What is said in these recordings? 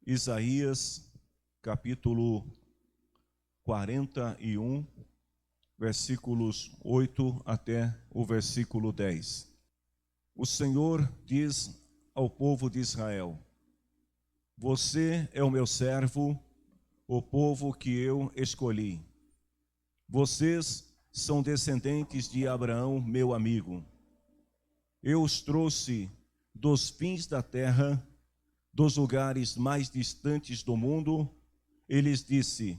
Isaías, capítulo 41, versículos 8 até o versículo 10. O Senhor diz ao povo de Israel: Você é o meu servo, o povo que eu escolhi. Vocês são descendentes de Abraão, meu amigo. Eu os trouxe dos fins da terra, dos lugares mais distantes do mundo, e lhes disse: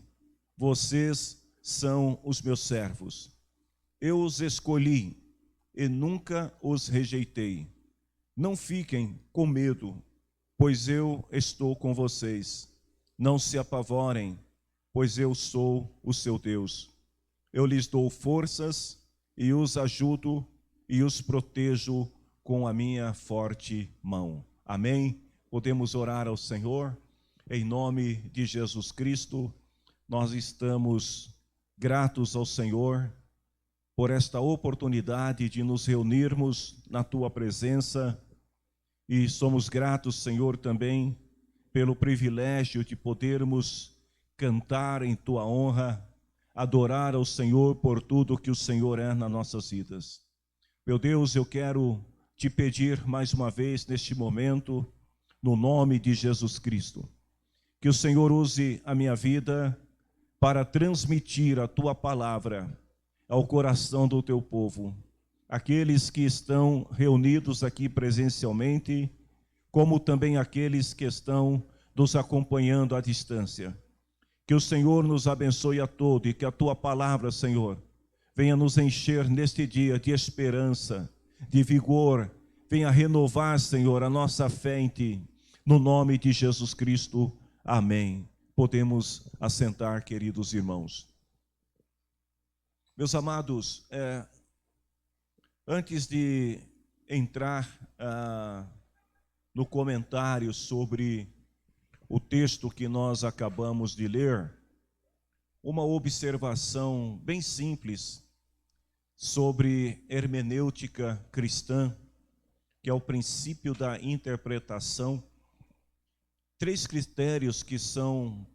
Vocês são os meus servos. Eu os escolhi e nunca os rejeitei. Não fiquem com medo, pois eu estou com vocês. Não se apavorem, pois eu sou o seu Deus. Eu lhes dou forças e os ajudo e os protejo com a minha forte mão. Amém? Podemos orar ao Senhor? Em nome de Jesus Cristo, nós estamos gratos ao Senhor por esta oportunidade de nos reunirmos na Tua presença e somos gratos, Senhor, também pelo privilégio de podermos cantar em Tua honra, adorar ao Senhor por tudo que o Senhor é nas nossas vidas. Meu Deus, eu quero Te pedir mais uma vez neste momento, no nome de Jesus Cristo, que o Senhor use a minha vida para transmitir a Tua palavra ao coração do Teu povo, aqueles que estão reunidos aqui presencialmente, como também aqueles que estão nos acompanhando à distância. Que o Senhor nos abençoe a todos e que a Tua palavra, Senhor, venha nos encher neste dia de esperança, de vigor, venha renovar, Senhor, a nossa fé em Ti, no nome de Jesus Cristo. Amém. Podemos assentar, queridos irmãos. Meus amados, antes de entrar no comentário sobre o texto que nós acabamos de ler, uma observação bem simples sobre hermenêutica cristã, que é o princípio da interpretação. 3 critérios que são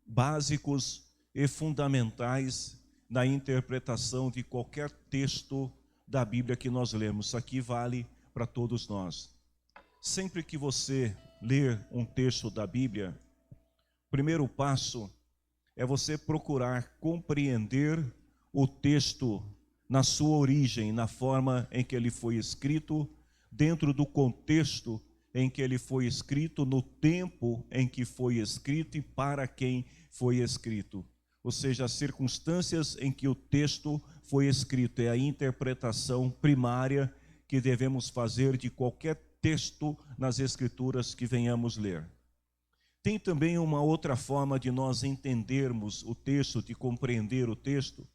básicos e fundamentais na interpretação de qualquer texto da Bíblia que nós lemos. Isso aqui vale para todos nós. Sempre que você ler um texto da Bíblia, o primeiro passo é você procurar compreender o texto na sua origem, na forma em que ele foi escrito, dentro do contexto em que ele foi escrito, no tempo em que foi escrito e para quem foi escrito. Ou seja, as circunstâncias em que o texto foi escrito. É a interpretação primária que devemos fazer de qualquer texto nas Escrituras que venhamos ler. Tem também uma outra forma de nós entendermos o texto, de compreender o texto.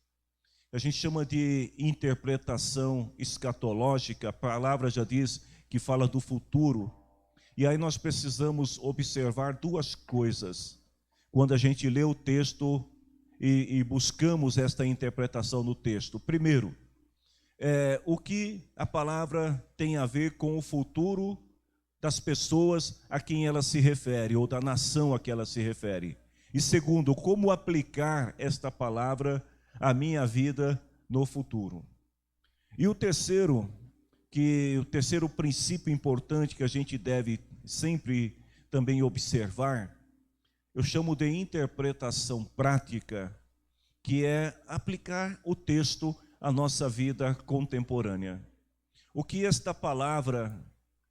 A gente chama de interpretação escatológica. A palavra já diz que fala do futuro. E aí nós precisamos observar duas coisas quando a gente lê o texto e buscamos esta interpretação no texto. Primeiro, o que a palavra tem a ver com o futuro das pessoas a quem ela se refere, ou da nação a que ela se refere. E segundo, como aplicar esta palavra à minha vida no futuro. E o terceiro princípio importante que a gente deve sempre também observar, eu chamo de interpretação prática, que é aplicar o texto à nossa vida contemporânea. O que esta palavra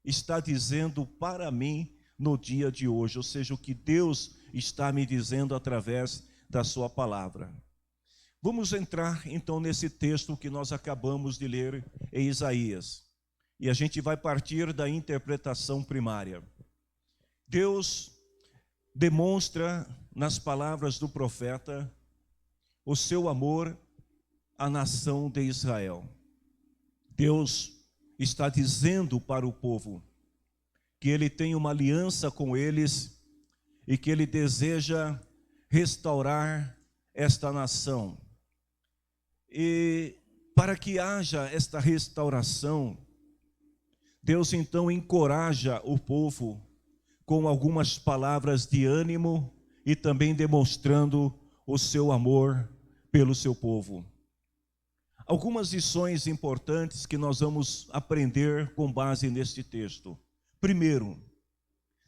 está dizendo para mim no dia de hoje, ou seja, o que Deus está me dizendo através da sua palavra. Vamos entrar então nesse texto que nós acabamos de ler em Isaías. E a gente vai partir da interpretação primária. Deus demonstra nas palavras do profeta o seu amor à nação de Israel. Deus está dizendo para o povo que Ele tem uma aliança com eles e que Ele deseja restaurar esta nação. E para que haja esta restauração, Deus então encoraja o povo com algumas palavras de ânimo e também demonstrando o seu amor pelo seu povo. Algumas lições importantes que nós vamos aprender com base neste texto. Primeiro,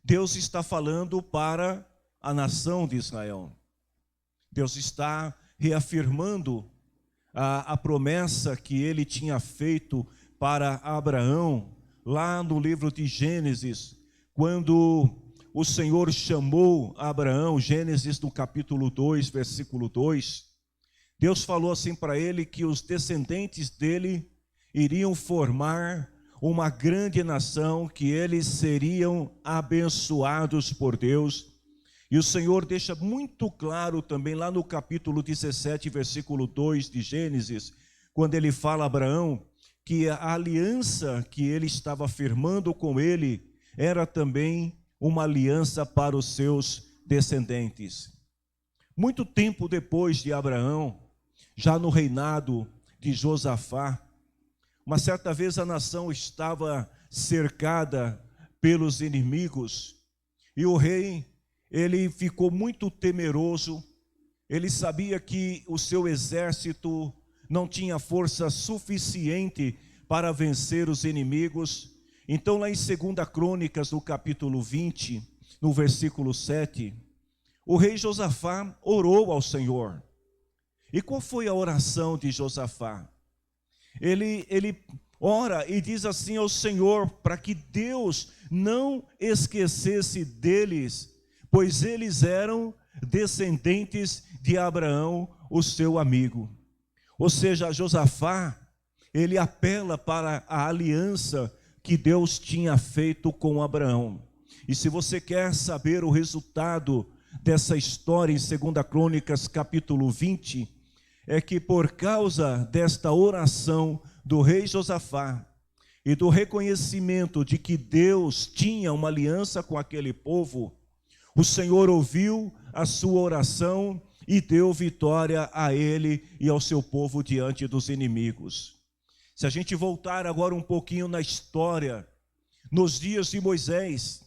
Deus está falando para a nação de Israel. Deus está reafirmando a promessa que ele tinha feito para Abraão, lá no livro de Gênesis, quando o Senhor chamou Abraão, Gênesis no capítulo 2, versículo 2, Deus falou assim para ele que os descendentes dele iriam formar uma grande nação, que eles seriam abençoados por Deus. E o Senhor deixa muito claro também lá no capítulo 17, versículo 2 de Gênesis, quando ele fala a Abraão que a aliança que ele estava firmando com ele era também uma aliança para os seus descendentes. Muito tempo depois de Abraão, já no reinado de Josafá, uma certa vez a nação estava cercada pelos inimigos e o rei, ele ficou muito temeroso. Ele sabia que o seu exército não tinha força suficiente para vencer os inimigos. Então lá em 2 Crônicas, no capítulo 20, no versículo 7, o rei Josafá orou ao Senhor. E qual foi a oração de Josafá? Ele ora e diz assim ao Senhor, para que Deus não esquecesse deles, pois eles eram descendentes de Abraão, o seu amigo. Ou seja, Josafá, ele apela para a aliança que Deus tinha feito com Abraão. E se você quer saber o resultado dessa história em 2 Crônicas capítulo 20, é que por causa desta oração do rei Josafá e do reconhecimento de que Deus tinha uma aliança com aquele povo, o Senhor ouviu a sua oração e deu vitória a ele e ao seu povo diante dos inimigos. Se a gente voltar agora um pouquinho na história, nos dias de Moisés,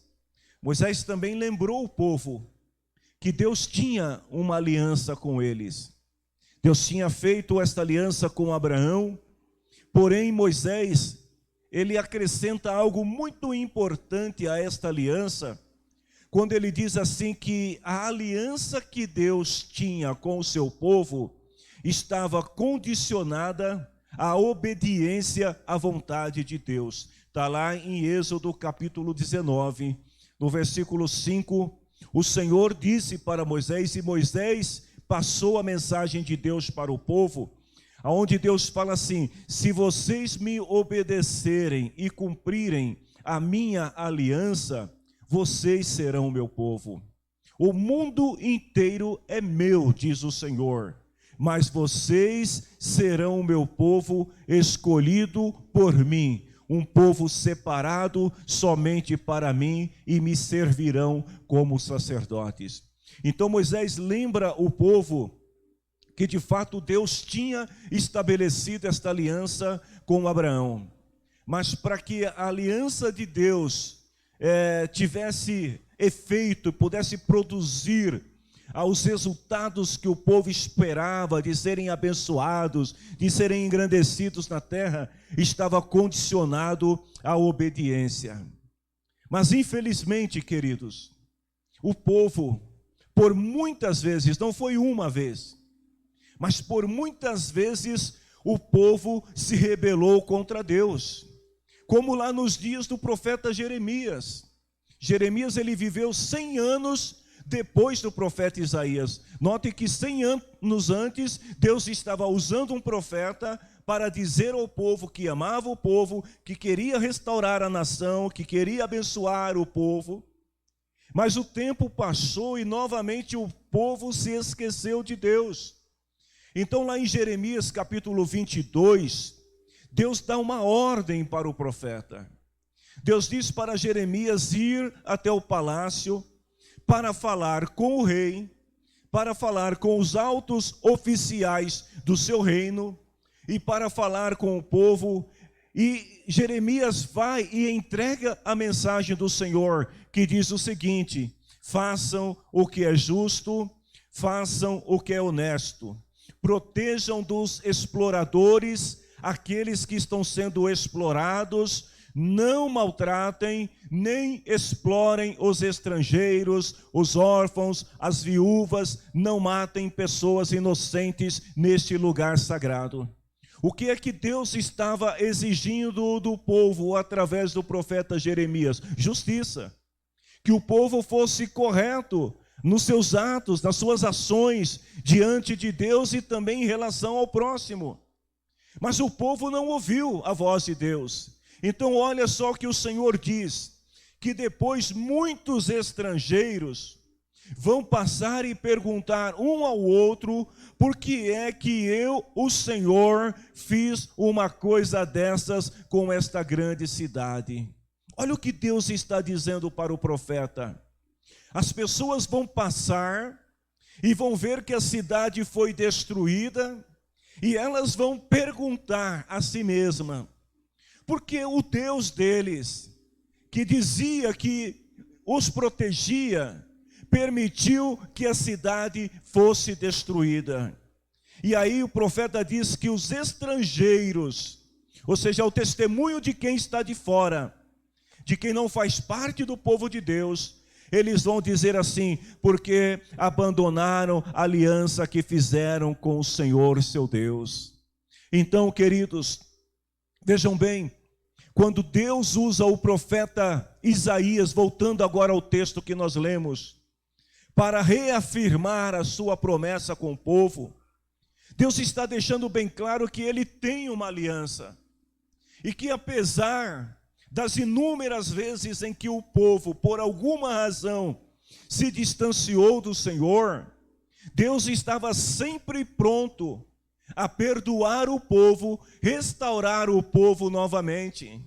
Moisés também lembrou o povo que Deus tinha uma aliança com eles. Deus tinha feito esta aliança com Abraão, porém Moisés, ele acrescenta algo muito importante a esta aliança, quando ele diz assim que a aliança que Deus tinha com o seu povo estava condicionada à obediência à vontade de Deus. Está lá em Êxodo capítulo 19, no versículo 5, o Senhor disse para Moisés, e Moisés passou a mensagem de Deus para o povo, aonde Deus fala assim: se vocês me obedecerem e cumprirem a minha aliança, vocês serão o meu povo. O mundo inteiro é meu, diz o Senhor, mas vocês serão o meu povo escolhido por mim, um povo separado somente para mim, e me servirão como sacerdotes. Então Moisés lembra o povo que de fato Deus tinha estabelecido esta aliança com Abraão. Mas para que a aliança de Deus tivesse efeito, pudesse produzir os resultados que o povo esperava, de serem abençoados, de serem engrandecidos na terra, estava condicionado à obediência. Mas infelizmente, queridos, o povo, por muitas vezes, não foi uma vez, mas por muitas vezes o povo se rebelou contra Deus, como lá nos dias do profeta Jeremias. Jeremias, ele viveu 100 anos depois do profeta Isaías. Note que 100 anos antes, Deus estava usando um profeta para dizer ao povo que amava o povo, que queria restaurar a nação, que queria abençoar o povo. Mas o tempo passou e novamente o povo se esqueceu de Deus. Então lá em Jeremias capítulo 22, Deus dá uma ordem para o profeta. Deus diz para Jeremias ir até o palácio para falar com o rei, para falar com os altos oficiais do seu reino e para falar com o povo. E Jeremias vai e entrega a mensagem do Senhor, que diz o seguinte: façam o que é justo, façam o que é honesto, protejam dos exploradores aqueles que estão sendo explorados, não maltratem nem explorem os estrangeiros, os órfãos, as viúvas, não matem pessoas inocentes neste lugar sagrado. O que é que Deus estava exigindo do povo através do profeta Jeremias? Justiça. Que o povo fosse correto nos seus atos, nas suas ações diante de Deus e também em relação ao próximo. Mas o povo não ouviu a voz de Deus. Então olha só o que o Senhor diz, que depois muitos estrangeiros vão passar e perguntar um ao outro: por que é que eu, o Senhor, fiz uma coisa dessas com esta grande cidade? Olha o que Deus está dizendo para o profeta. As pessoas vão passar e vão ver que a cidade foi destruída, e elas vão perguntar a si mesmas: porque o Deus deles, que dizia que os protegia, permitiu que a cidade fosse destruída? E aí o profeta diz que os estrangeiros, ou seja, o testemunho de quem está de fora, de quem não faz parte do povo de Deus, eles vão dizer assim: porque abandonaram a aliança que fizeram com o Senhor seu Deus. Então, queridos, vejam bem, quando Deus usa o profeta Isaías, voltando agora ao texto que nós lemos, para reafirmar a sua promessa com o povo, Deus está deixando bem claro que ele tem uma aliança, e que apesar das inúmeras vezes em que o povo, por alguma razão, se distanciou do Senhor, Deus estava sempre pronto a perdoar o povo, restaurar o povo novamente.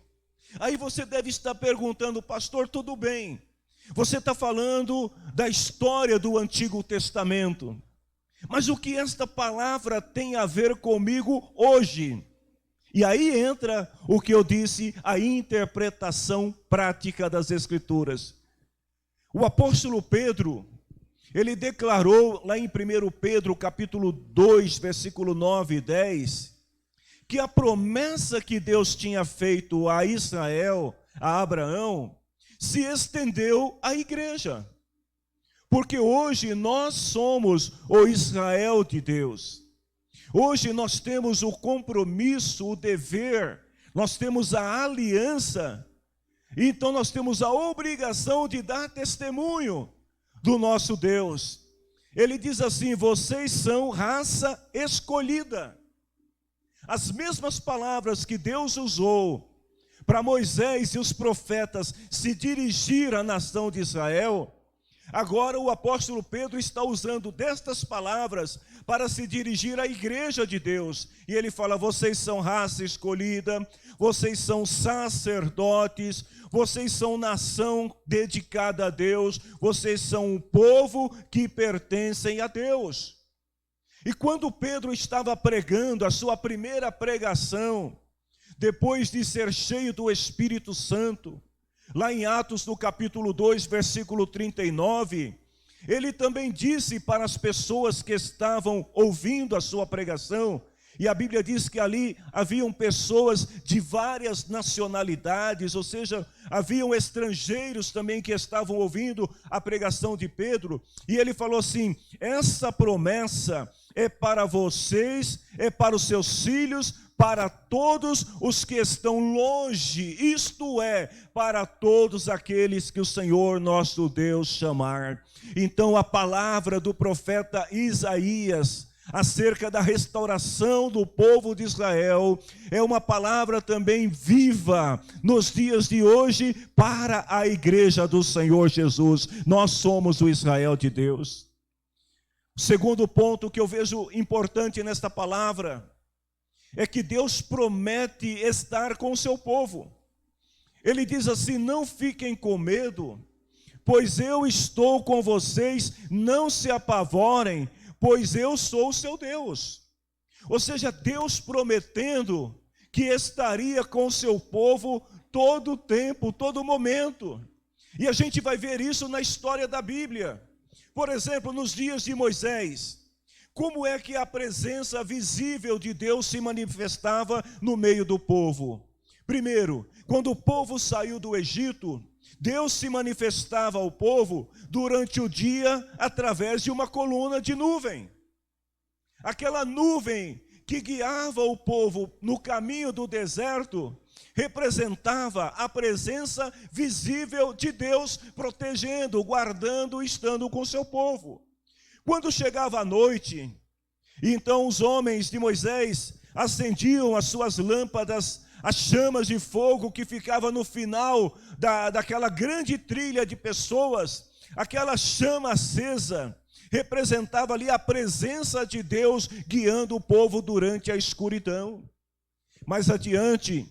Aí você deve estar perguntando: pastor, tudo bem, você está falando da história do Antigo Testamento, mas o que esta palavra tem a ver comigo hoje? E aí entra o que eu disse, a interpretação prática das Escrituras. O apóstolo Pedro, ele declarou lá em 1 Pedro capítulo 2, versículo 9 e 10, que a promessa que Deus tinha feito a Israel, a Abraão, se estendeu à igreja. Porque hoje nós somos o Israel de Deus. Hoje nós temos o compromisso, o dever, nós temos a aliança, então nós temos a obrigação de dar testemunho do nosso Deus. Ele diz assim: vocês são raça escolhida. As mesmas palavras que Deus usou para Moisés e os profetas se dirigir à nação de Israel, agora o apóstolo Pedro está usando destas palavras para se dirigir à igreja de Deus. E ele fala: vocês são raça escolhida, vocês são sacerdotes, vocês são nação dedicada a Deus, vocês são um povo que pertencem a Deus. E quando Pedro estava pregando a sua primeira pregação, depois de ser cheio do Espírito Santo, lá em Atos no capítulo 2, versículo 39, ele também disse para as pessoas que estavam ouvindo a sua pregação, e a Bíblia diz que ali haviam pessoas de várias nacionalidades, ou seja, haviam estrangeiros também que estavam ouvindo a pregação de Pedro, e ele falou assim: essa promessa é para vocês, é para os seus filhos, para todos os que estão longe, isto é, para todos aqueles que o Senhor nosso Deus chamar. Então a palavra do profeta Isaías acerca da restauração do povo de Israel é uma palavra também viva nos dias de hoje para a igreja do Senhor Jesus. Nós somos o Israel de Deus. O segundo ponto que eu vejo importante nesta palavra é que Deus promete estar com o seu povo. Ele diz assim: não fiquem com medo, pois eu estou com vocês, não se apavorem, pois eu sou o seu Deus. Ou seja, Deus prometendo que estaria com o seu povo todo o tempo, todo momento. E a gente vai ver isso na história da Bíblia. Por exemplo, nos dias de Moisés, como é que a presença visível de Deus se manifestava no meio do povo? Primeiro, quando o povo saiu do Egito, Deus se manifestava ao povo durante o dia através de uma coluna de nuvem. Aquela nuvem que guiava o povo no caminho do deserto representava a presença visível de Deus, protegendo, guardando, estando com seu povo. Quando chegava a noite, então os homens de Moisés acendiam as suas lâmpadas, as chamas de fogo que ficava no final daquela grande trilha de pessoas, aquela chama acesa, representava ali a presença de Deus guiando o povo durante a escuridão. Mais adiante,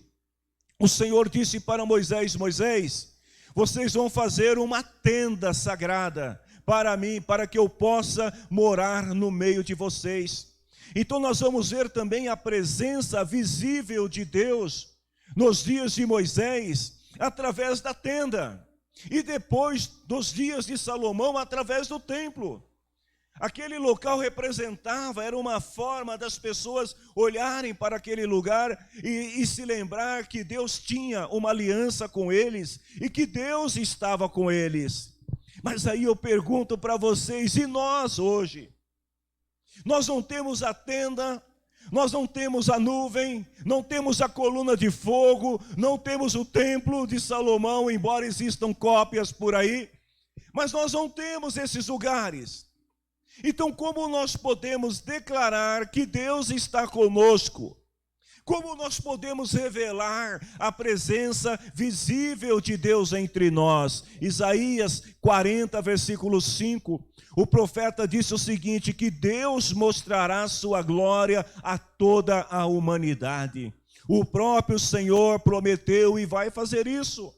o Senhor disse para Moisés: Moisés, vocês vão fazer uma tenda sagrada para mim, para que eu possa morar no meio de vocês. Então nós vamos ver também a presença visível de Deus nos dias de Moisés, através da tenda, e depois dos dias de Salomão, através do templo. Aquele local representava, era uma forma das pessoas olharem para aquele lugar e se lembrar que Deus tinha uma aliança com eles e que Deus estava com eles. Mas aí eu pergunto para vocês, e nós hoje? Nós não temos a tenda, nós não temos a nuvem, não temos a coluna de fogo, não temos o templo de Salomão, embora existam cópias por aí, mas nós não temos esses lugares. Então, como nós podemos declarar que Deus está conosco? Como nós podemos revelar a presença visível de Deus entre nós? Isaías 40, versículo 5, o profeta disse o seguinte, que Deus mostrará sua glória a toda a humanidade. O próprio Senhor prometeu e vai fazer isso.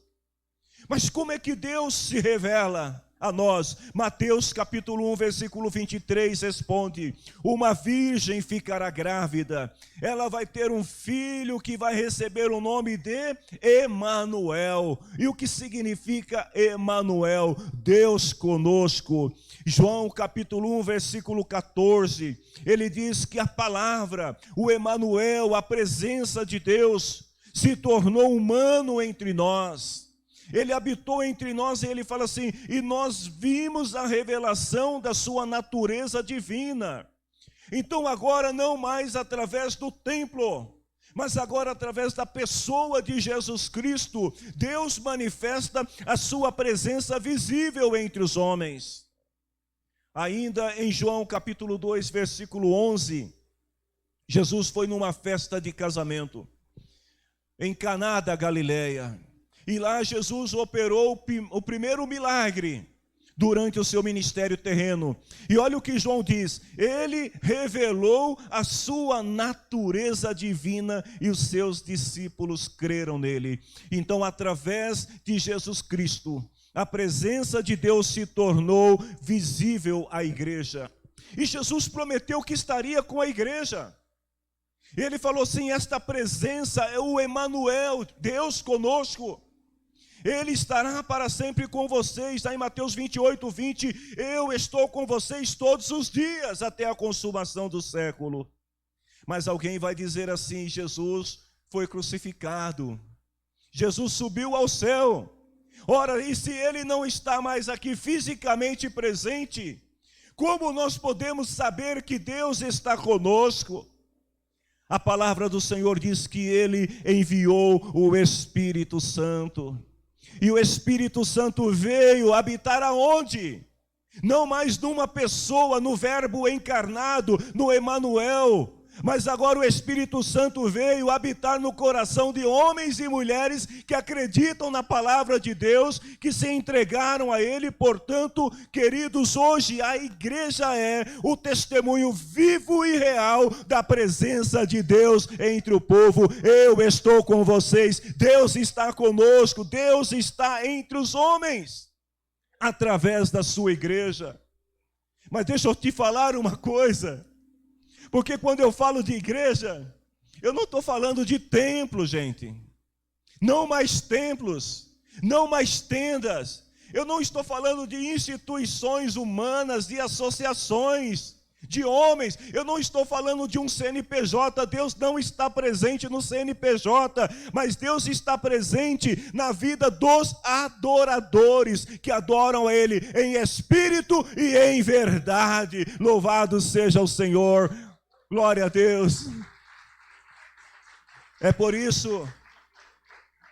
Mas como é que Deus se revela a nós? Mateus capítulo 1, versículo 23 responde: uma virgem ficará grávida, ela vai ter um filho que vai receber o nome de Emanuel. E o que significa Emanuel? Deus conosco. João capítulo 1, versículo 14, ele diz que a palavra, o Emanuel, a presença de Deus, se tornou humano entre nós. Ele habitou entre nós e ele fala assim, e nós vimos a revelação da sua natureza divina. Então agora não mais através do templo, mas agora através da pessoa de Jesus Cristo, Deus manifesta a sua presença visível entre os homens. Ainda em João capítulo 2, versículo 11, Jesus foi numa festa de casamento, em Caná da Galileia. E lá Jesus operou o primeiro milagre durante o seu ministério terreno. E olha o que João diz, ele revelou a sua natureza divina e os seus discípulos creram nele. Então, através de Jesus Cristo, a presença de Deus se tornou visível à igreja. E Jesus prometeu que estaria com a igreja. Ele falou assim, esta presença é o Emanuel, Deus conosco. Ele estará para sempre com vocês. Está em Mateus 28, 20. Eu estou com vocês todos os dias até a consumação do século. Mas alguém vai dizer assim, Jesus foi crucificado. Jesus subiu ao céu. Ora, e se ele não está mais aqui fisicamente presente, como nós podemos saber que Deus está conosco? A palavra do Senhor diz que ele enviou o Espírito Santo. E o Espírito Santo veio habitar aonde? Não mais numa pessoa, no verbo encarnado, no Emanuel, mas agora o Espírito Santo veio habitar no coração de homens e mulheres que acreditam na palavra de Deus, que se entregaram a Ele. Portanto, queridos, hoje a igreja é o testemunho vivo e real da presença de Deus entre o povo. Eu estou com vocês, Deus está conosco, Deus está entre os homens, através da sua igreja. Mas deixa eu te falar uma coisa, porque quando eu falo de igreja, eu não estou falando de templo, gente. Não mais templos, não mais tendas. Eu não estou falando de instituições humanas, de associações, de homens. Eu não estou falando de um CNPJ. Deus não está presente no CNPJ, mas Deus está presente na vida dos adoradores, que adoram a Ele em espírito e em verdade. Louvado seja o Senhor. Glória a Deus. É por isso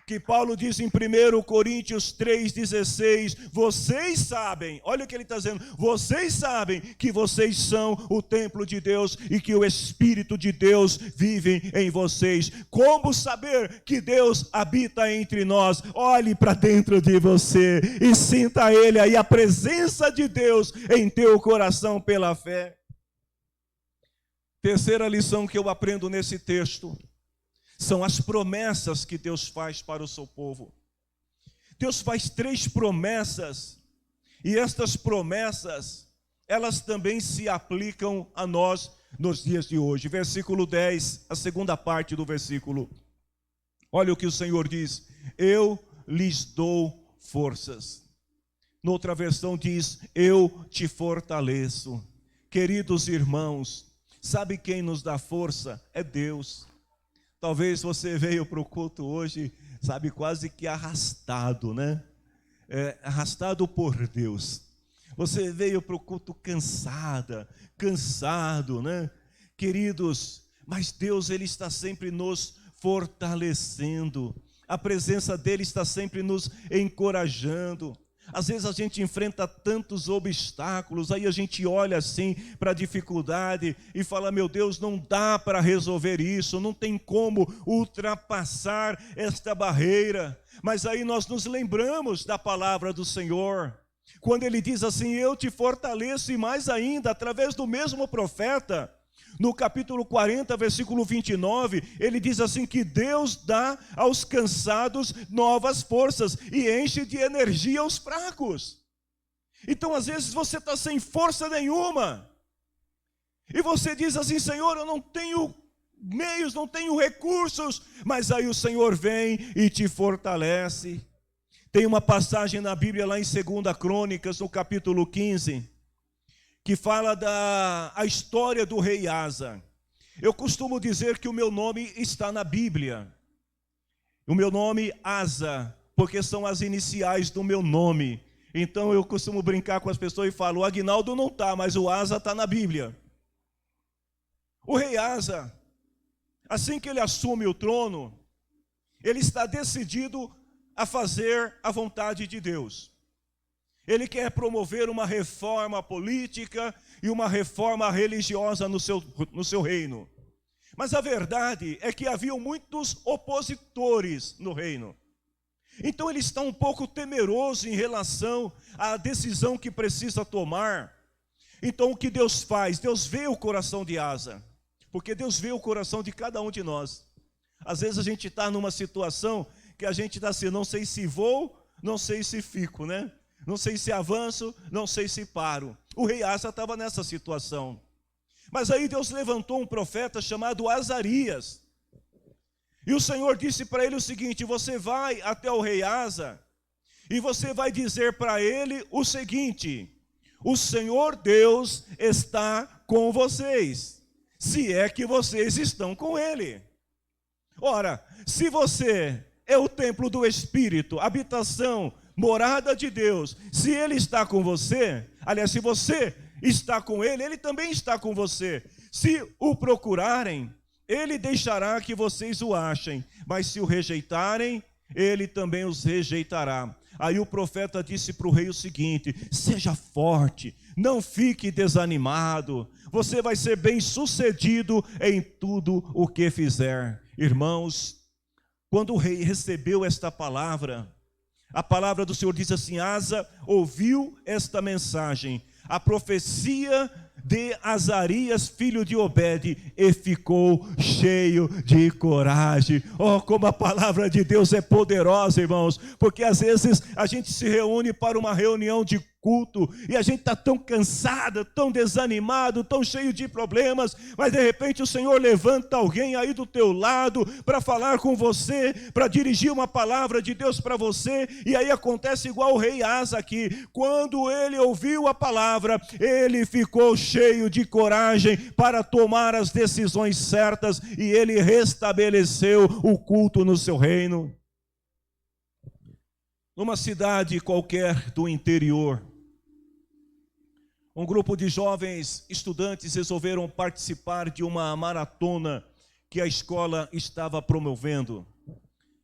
que Paulo diz em 1 Coríntios 3,16, vocês sabem, olha o que ele está dizendo, vocês sabem que vocês são o templo de Deus e que o Espírito de Deus vive em vocês. Como saber que Deus habita entre nós? Olhe para dentro de você e sinta Ele aí, a presença de Deus em teu coração pela fé. Terceira lição que eu aprendo nesse texto são as promessas que Deus faz para o seu povo. Deus faz 3 promessas, e estas promessas, elas também se aplicam a nós nos dias de hoje. Versículo 10, a segunda parte do versículo. Olha o que o Senhor diz: eu lhes dou forças. Noutra versão diz: eu te fortaleço. Queridos irmãos, sabe quem nos dá força? É Deus. Talvez você veio para o culto hoje, sabe, quase que arrastado, né? Arrastado por Deus. Você veio para o culto cansado, né? Queridos, mas Deus, Ele está sempre nos fortalecendo. A presença dEle está sempre nos encorajando. Às vezes a gente enfrenta tantos obstáculos, aí a gente olha assim para a dificuldade e fala: meu Deus, não dá para resolver isso, não tem como ultrapassar esta barreira. Mas aí nós nos lembramos da palavra do Senhor, quando Ele diz assim: eu te fortaleço, e mais ainda, através do mesmo profeta, no capítulo 40, versículo 29, ele diz assim que Deus dá aos cansados novas forças e enche de energia aos fracos. Então, às vezes, você está sem força nenhuma, e você diz assim: Senhor, eu não tenho meios, não tenho recursos, mas aí o Senhor vem e te fortalece. Tem uma passagem na Bíblia lá em 2 Crônicas, no capítulo 15, que fala a história do rei Asa. Eu costumo dizer que o meu nome está na Bíblia. O meu nome Asa, porque são as iniciais do meu nome. Então eu costumo brincar com as pessoas e falo: o Aguinaldo não está, mas o Asa está na Bíblia. O rei Asa, assim que ele assume o trono, ele está decidido a fazer a vontade de Deus. Ele quer promover uma reforma política e uma reforma religiosa no seu reino. Mas a verdade é que havia muitos opositores no reino. Então ele está um pouco temeroso em relação à decisão que precisa tomar. Então o que Deus faz? Deus vê o coração de Asa, porque Deus vê o coração de cada um de nós. Às vezes a gente está numa situação que a gente está assim: não sei se vou, não sei se fico, né? Não sei se avanço, não sei se paro. O rei Asa estava nessa situação. Mas aí Deus levantou um profeta chamado Azarias. E o Senhor disse para ele o seguinte: você vai até o rei Asa e você vai dizer para ele o seguinte: o Senhor Deus está com vocês, se é que vocês estão com Ele. Ora, se você é o templo do Espírito, habitação, morada de Deus, se Ele está com você, aliás, se você está com Ele, Ele também está com você. Se o procurarem, Ele deixará que vocês o achem, mas se o rejeitarem, Ele também os rejeitará. Aí o profeta disse para o rei o seguinte: seja forte, não fique desanimado, você vai ser bem sucedido em tudo o que fizer. Irmãos, quando o rei recebeu esta palavra, a palavra do Senhor diz assim: Asa ouviu esta mensagem, a profecia de Azarias, filho de Obed, e ficou cheio de coragem. Oh, como a palavra de Deus é poderosa, irmãos, porque às vezes a gente se reúne para uma reunião de culto, e a gente está tão cansado, tão desanimado, tão cheio de problemas, mas de repente o Senhor levanta alguém aí do teu lado para falar com você, para dirigir uma palavra de Deus para você, e aí acontece igual o rei Asa aqui. Quando ele ouviu a palavra, ele ficou cheio de coragem para tomar as decisões certas, e ele restabeleceu o culto no seu reino. Numa cidade qualquer do interior, um grupo de jovens estudantes resolveram participar de uma maratona que a escola estava promovendo.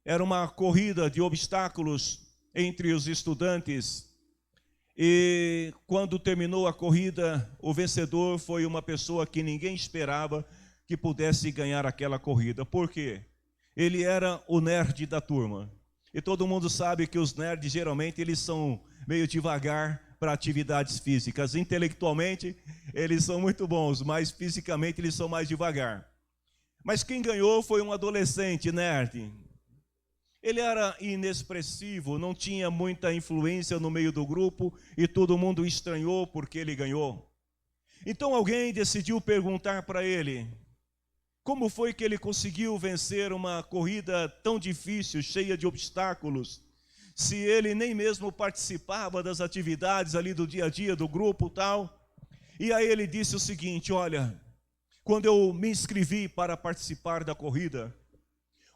Era uma corrida de obstáculos entre os estudantes, e quando terminou a corrida, o vencedor foi uma pessoa que ninguém esperava que pudesse ganhar aquela corrida. Por quê? Ele era o nerd da turma. E todo mundo sabe que os nerds geralmente eles são meio devagar para atividades físicas. Intelectualmente eles são muito bons, mas fisicamente eles são mais devagar. Mas quem ganhou foi um adolescente nerd. Ele era inexpressivo, não tinha muita influência no meio do grupo e todo mundo estranhou porque ele ganhou. Então alguém decidiu perguntar para ele: como foi que ele conseguiu vencer uma corrida tão difícil, cheia de obstáculos, se ele nem mesmo participava das atividades ali do dia a dia do grupo e tal? E aí ele disse o seguinte: olha, quando eu me inscrevi para participar da corrida,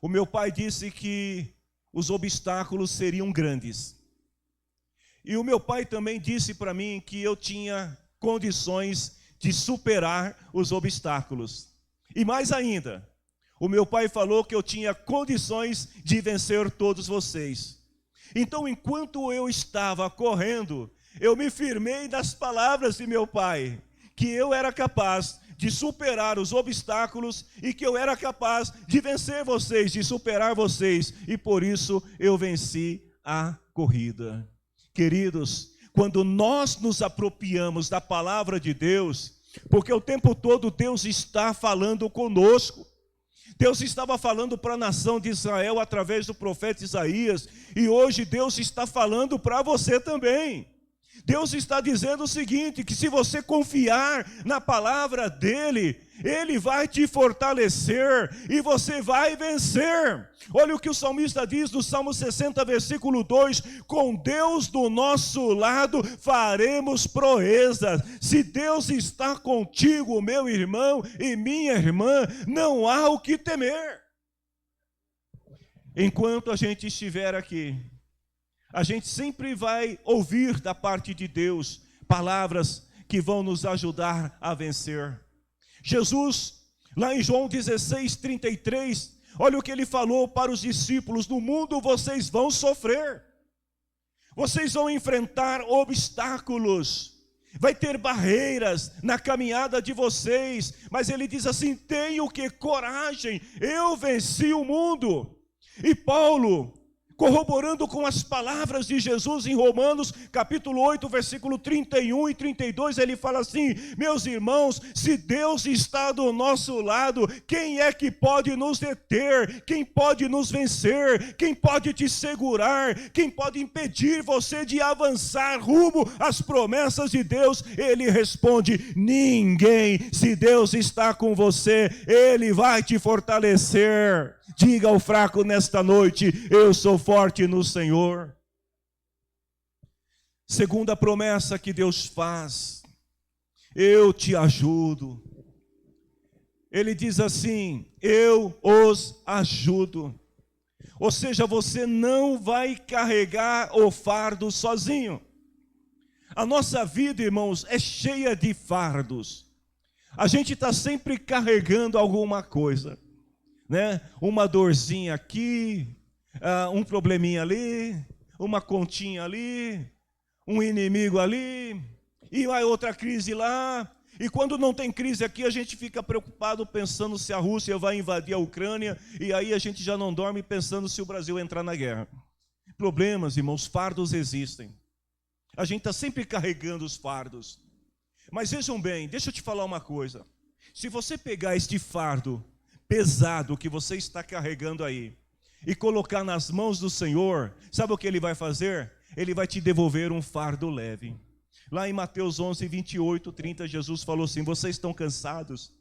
o meu pai disse que os obstáculos seriam grandes. E o meu pai também disse para mim que eu tinha condições de superar os obstáculos. E mais ainda, o meu pai falou que eu tinha condições de vencer todos vocês. Então, enquanto eu estava correndo, eu me firmei nas palavras de meu pai, que eu era capaz de superar os obstáculos e que eu era capaz de vencer vocês, de superar vocês. E por isso eu venci a corrida. Queridos, quando nós nos apropriamos da palavra de Deus, porque o tempo todo Deus está falando conosco. Deus estava falando para a nação de Israel através do profeta Isaías, e hoje Deus está falando para você também. Deus está dizendo o seguinte, que se você confiar na palavra dele, ele vai te fortalecer e você vai vencer. Olha o que o salmista diz no Salmo 60, versículo 2: com Deus do nosso lado faremos proezas. Se Deus está contigo, meu irmão e minha irmã, não há o que temer. Enquanto a gente estiver aqui, a gente sempre vai ouvir da parte de Deus palavras que vão nos ajudar a vencer. Jesus, lá em João 16, 33, olha o que ele falou para os discípulos: no mundo vocês vão sofrer, vocês vão enfrentar obstáculos, vai ter barreiras na caminhada de vocês, mas ele diz assim: tenham que coragem, eu venci o mundo. E Paulo, corroborando com as palavras de Jesus em Romanos, capítulo 8, versículo 31 e 32, ele fala assim: meus irmãos, se Deus está do nosso lado, quem é que pode nos deter? Quem pode nos vencer? Quem pode te segurar? Quem pode impedir você de avançar rumo às promessas de Deus? Ele responde: ninguém. Se Deus está com você, Ele vai te fortalecer. Diga ao fraco nesta noite: eu sou forte no Senhor. Segunda promessa que Deus faz: eu te ajudo. Ele diz assim: eu os ajudo. Ou seja, você não vai carregar o fardo sozinho. A nossa vida, irmãos, é cheia de fardos. A gente está sempre carregando alguma coisa, né? Uma dorzinha aqui, um probleminha ali, uma continha ali, um inimigo ali, e vai outra crise lá. E quando não tem crise aqui, a gente fica preocupado pensando se a Rússia vai invadir a Ucrânia, e aí a gente já não dorme pensando se o Brasil entrar na guerra. Problemas, irmãos, fardos existem. A gente está sempre carregando os fardos. Mas vejam bem, deixa eu te falar uma coisa. Se você pegar este fardo pesado que você está carregando aí e colocar nas mãos do Senhor, sabe o que Ele vai fazer? Ele vai te devolver um fardo leve. Lá em Mateus 11, 28, 30, Jesus falou assim: vocês estão cansados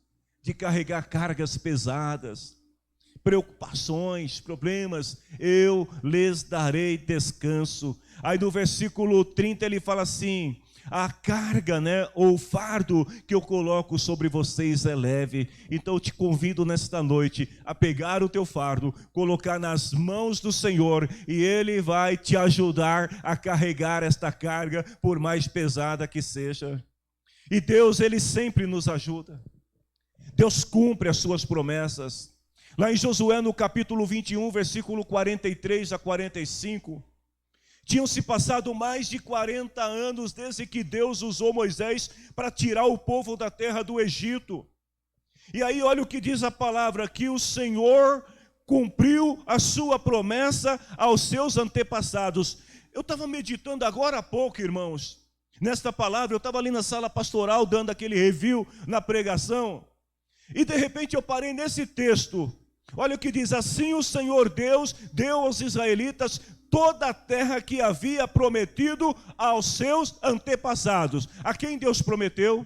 de carregar cargas pesadas, preocupações, problemas, eu lhes darei descanso. Aí no versículo 30 ele fala assim: a carga, ou o fardo que eu coloco sobre vocês é leve. Então eu te convido nesta noite a pegar o teu fardo, colocar nas mãos do Senhor, e Ele vai te ajudar a carregar esta carga, por mais pesada que seja. E Deus, Ele sempre nos ajuda. Deus cumpre as suas promessas. Lá em Josué, no capítulo 21, versículo 43 a 45, tinham se passado mais de 40 anos desde que Deus usou Moisés para tirar o povo da terra do Egito. E aí olha o que diz a palavra, que o Senhor cumpriu a sua promessa aos seus antepassados. Eu estava meditando agora há pouco, irmãos, nesta palavra. Eu estava ali na sala pastoral dando aquele review na pregação, e de repente eu parei nesse texto. Olha o que diz: assim o Senhor Deus deu aos israelitas toda a terra que havia prometido aos seus antepassados. A quem Deus prometeu?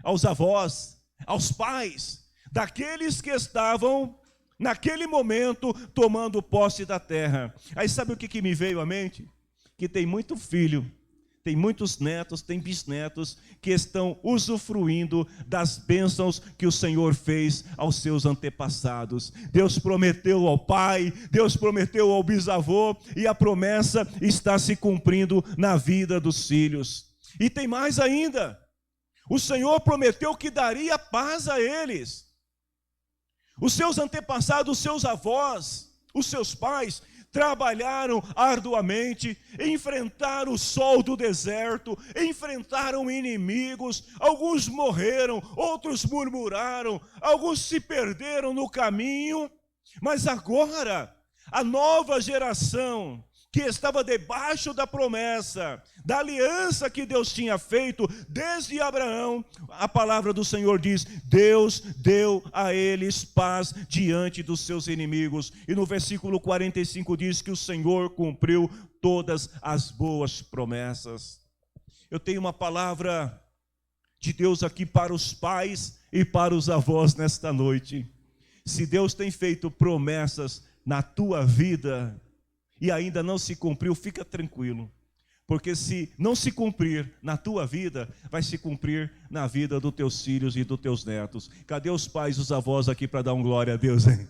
Aos avós, aos pais, daqueles que estavam, naquele momento, tomando posse da terra. Aí sabe o que me veio à mente? Que tem muito filho, tem muitos netos, tem bisnetos que estão usufruindo das bênçãos que o Senhor fez aos seus antepassados. Deus prometeu ao pai, Deus prometeu ao bisavô, e a promessa está se cumprindo na vida dos filhos. E tem mais ainda, o Senhor prometeu que daria paz a eles. Os seus antepassados, os seus avós, os seus pais, trabalharam arduamente, enfrentaram o sol do deserto, enfrentaram inimigos, alguns morreram, outros murmuraram, alguns se perderam no caminho, mas agora, a nova geração que estava debaixo da promessa, da aliança que Deus tinha feito desde Abraão, a palavra do Senhor diz: Deus deu a eles paz diante dos seus inimigos. E no versículo 45 diz que o Senhor cumpriu todas as boas promessas. Eu tenho uma palavra de Deus aqui para os pais e para os avós nesta noite. Se Deus tem feito promessas na tua vida e ainda não se cumpriu, fica tranquilo, porque se não se cumprir na tua vida, vai se cumprir na vida dos teus filhos e dos teus netos. Cadê os pais e os avós aqui para dar um glória a Deus, hein?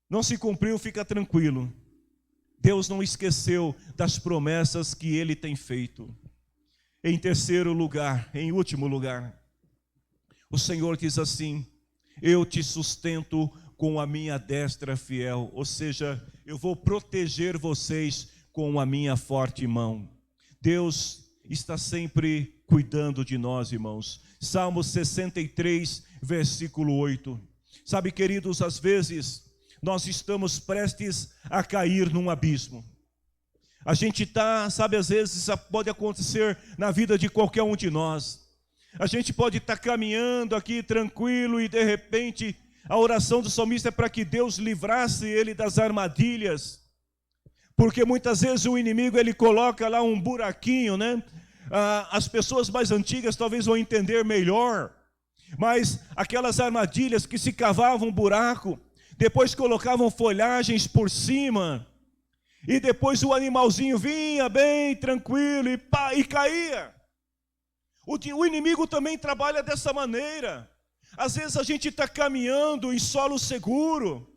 Não se cumpriu, fica tranquilo. Deus não esqueceu das promessas que Ele tem feito. Em terceiro lugar, em último lugar, o Senhor diz assim: eu te sustento com a minha destra fiel, ou seja, eu vou proteger vocês com a minha forte mão. Deus está sempre cuidando de nós, irmãos. Salmo 63, versículo 8. Sabe, queridos, às vezes nós estamos prestes a cair num abismo. A gente está, sabe, às vezes isso pode acontecer na vida de qualquer um de nós. A gente pode estar caminhando aqui tranquilo e de repente a oração do salmista é para que Deus livrasse ele das armadilhas, porque muitas vezes o inimigo ele coloca lá um buraquinho, as pessoas mais antigas talvez vão entender melhor, mas aquelas armadilhas que se cavavam um buraco, depois colocavam folhagens por cima, e depois o animalzinho vinha bem tranquilo e caía. O inimigo também trabalha dessa maneira. Às vezes a gente está caminhando em solo seguro,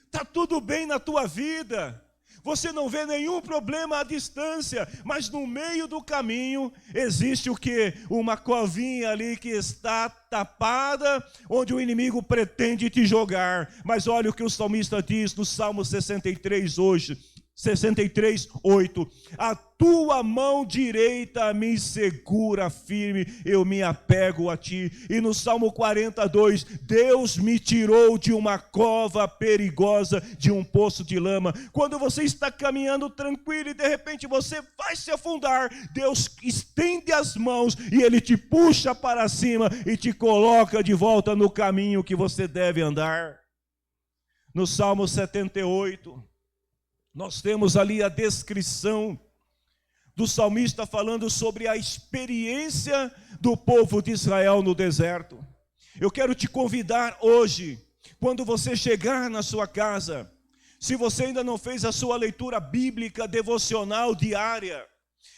está tudo bem na tua vida, você não vê nenhum problema à distância, mas no meio do caminho existe o quê? Uma covinha ali que está tapada, onde o inimigo pretende te jogar. Mas olha o que o salmista diz no Salmo 63 hoje, 63, 8. A tua mão direita me segura firme, eu me apego a ti. E no Salmo 42, Deus me tirou de uma cova perigosa, de um poço de lama. Quando você está caminhando tranquilo e de repente você vai se afundar, Deus estende as mãos e Ele te puxa para cima e te coloca de volta no caminho que você deve andar. No Salmo 78, nós temos ali a descrição do salmista falando sobre a experiência do povo de Israel no deserto. Eu quero te convidar hoje, quando você chegar na sua casa, se você ainda não fez a sua leitura bíblica devocional diária,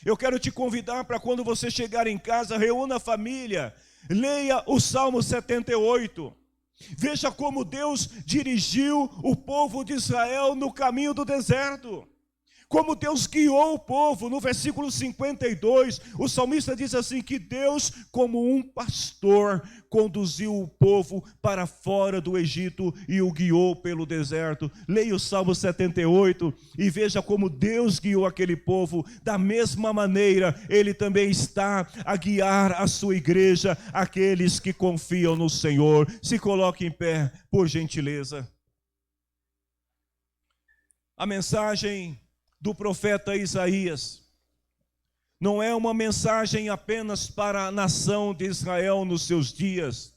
eu quero te convidar para quando você chegar em casa, reúna a família, leia o Salmo 78. Veja como Deus dirigiu o povo de Israel no caminho do deserto. Como Deus guiou o povo. No versículo 52, o salmista diz assim, que Deus, como um pastor, conduziu o povo para fora do Egito e o guiou pelo deserto. Leia o Salmo 78 e veja como Deus guiou aquele povo. Da mesma maneira, Ele também está a guiar a sua igreja, aqueles que confiam no Senhor. Se coloque em pé, por gentileza. A mensagem do profeta Isaías não é uma mensagem apenas para a nação de Israel nos seus dias.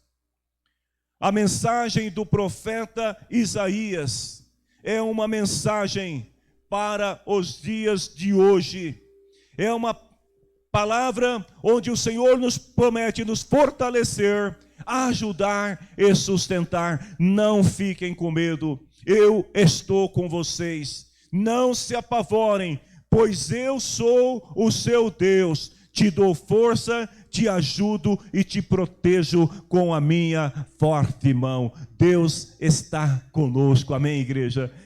A mensagem do profeta Isaías é uma mensagem para os dias de hoje. É uma palavra onde o Senhor nos promete nos fortalecer, ajudar e sustentar. Não fiquem com medo, eu estou com vocês. Não se apavorem, pois eu sou o seu Deus. Te dou força, te ajudo e te protejo com a minha forte mão. Deus está conosco. Amém, igreja?